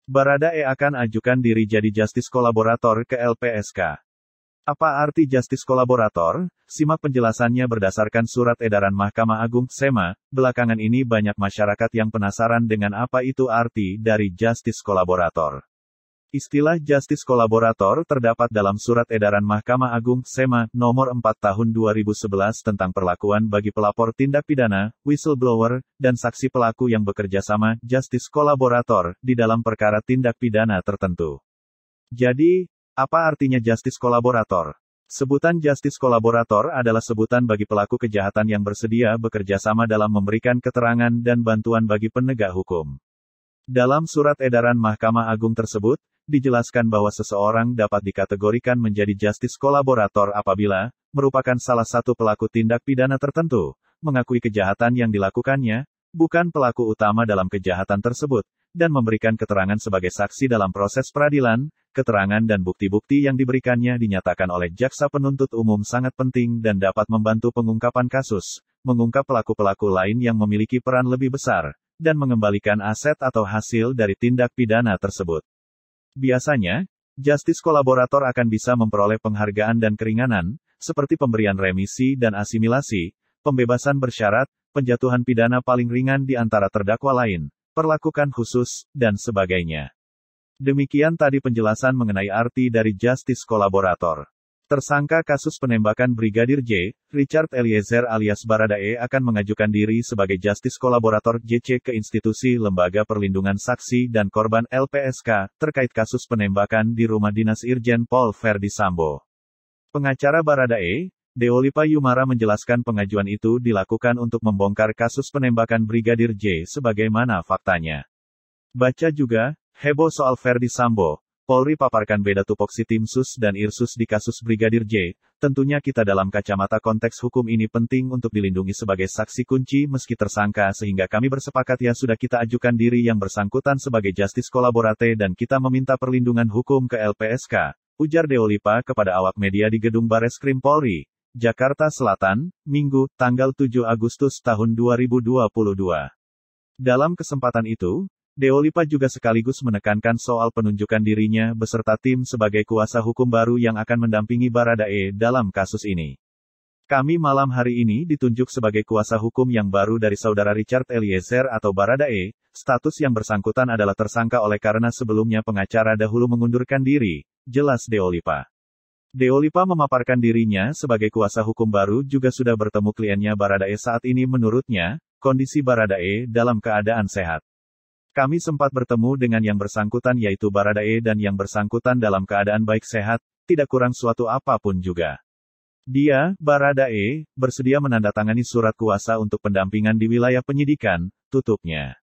Baradae akan ajukan diri jadi justice kolaborator ke LPSK. Apa arti justice kolaborator? Simak penjelasannya berdasarkan Surat Edaran Mahkamah Agung (SEMA). Belakangan ini banyak masyarakat yang penasaran dengan apa itu arti dari justice kolaborator. Istilah justice kolaborator terdapat dalam Surat Edaran Mahkamah Agung (SEMA) Nomor 4 Tahun 2011 tentang perlakuan bagi pelapor tindak pidana, whistleblower, dan saksi pelaku yang bekerja sama, justice kolaborator, di dalam perkara tindak pidana tertentu. Jadi, apa artinya justice kolaborator? Sebutan justice kolaborator adalah sebutan bagi pelaku kejahatan yang bersedia bekerja sama dalam memberikan keterangan dan bantuan bagi penegak hukum. Dalam Surat Edaran Mahkamah Agung tersebut, dijelaskan bahwa seseorang dapat dikategorikan menjadi justice kolaborator apabila merupakan salah satu pelaku tindak pidana tertentu, mengakui kejahatan yang dilakukannya, bukan pelaku utama dalam kejahatan tersebut, dan memberikan keterangan sebagai saksi dalam proses peradilan. Keterangan dan bukti-bukti yang diberikannya dinyatakan oleh jaksa penuntut umum sangat penting dan dapat membantu pengungkapan kasus, mengungkap pelaku-pelaku lain yang memiliki peran lebih besar, dan mengembalikan aset atau hasil dari tindak pidana tersebut. Biasanya, justice kolaborator akan bisa memperoleh penghargaan dan keringanan, seperti pemberian remisi dan asimilasi, pembebasan bersyarat, penjatuhan pidana paling ringan di antara terdakwa lain, perlakuan khusus, dan sebagainya. Demikian tadi penjelasan mengenai arti dari justice kolaborator. Tersangka kasus penembakan Brigadir J, Richard Eliezer alias Baradae akan mengajukan diri sebagai justice kolaborator JC ke institusi Lembaga Perlindungan Saksi dan Korban LPSK, terkait kasus penembakan di rumah dinas Irjen Pol Verdi Sambo. Pengacara Baradae, Deolipa Yumara menjelaskan pengajuan itu dilakukan untuk membongkar kasus penembakan Brigadir J sebagaimana faktanya. Baca juga, heboh soal Verdi Sambo, Polri paparkan beda tupoksi tim sus dan irsus di kasus Brigadir J. Tentunya kita dalam kacamata konteks hukum ini penting untuk dilindungi sebagai saksi kunci meski tersangka sehingga kami bersepakat ya sudah kita ajukan diri yang bersangkutan sebagai justice kolaborate dan kita meminta perlindungan hukum ke LPSK, ujar Deolipa kepada awak media di Gedung Bareskrim Polri, Jakarta Selatan, Minggu, tanggal 7 Agustus tahun 2022. Dalam kesempatan itu, Deolipa juga sekaligus menekankan soal penunjukan dirinya beserta tim sebagai kuasa hukum baru yang akan mendampingi Baradae dalam kasus ini. Kami malam hari ini ditunjuk sebagai kuasa hukum yang baru dari saudara Richard Eliezer atau Baradae, status yang bersangkutan adalah tersangka oleh karena sebelumnya pengacara dahulu mengundurkan diri, jelas Deolipa. Deolipa memaparkan dirinya sebagai kuasa hukum baru juga sudah bertemu kliennya Baradae saat ini menurutnya, kondisi Baradae dalam keadaan sehat. Kami sempat bertemu dengan yang bersangkutan yaitu Baradae dan yang bersangkutan dalam keadaan baik sehat, tidak kurang suatu apapun juga. Dia, Baradae, bersedia menandatangani surat kuasa untuk pendampingan di wilayah penyidikan, tutupnya.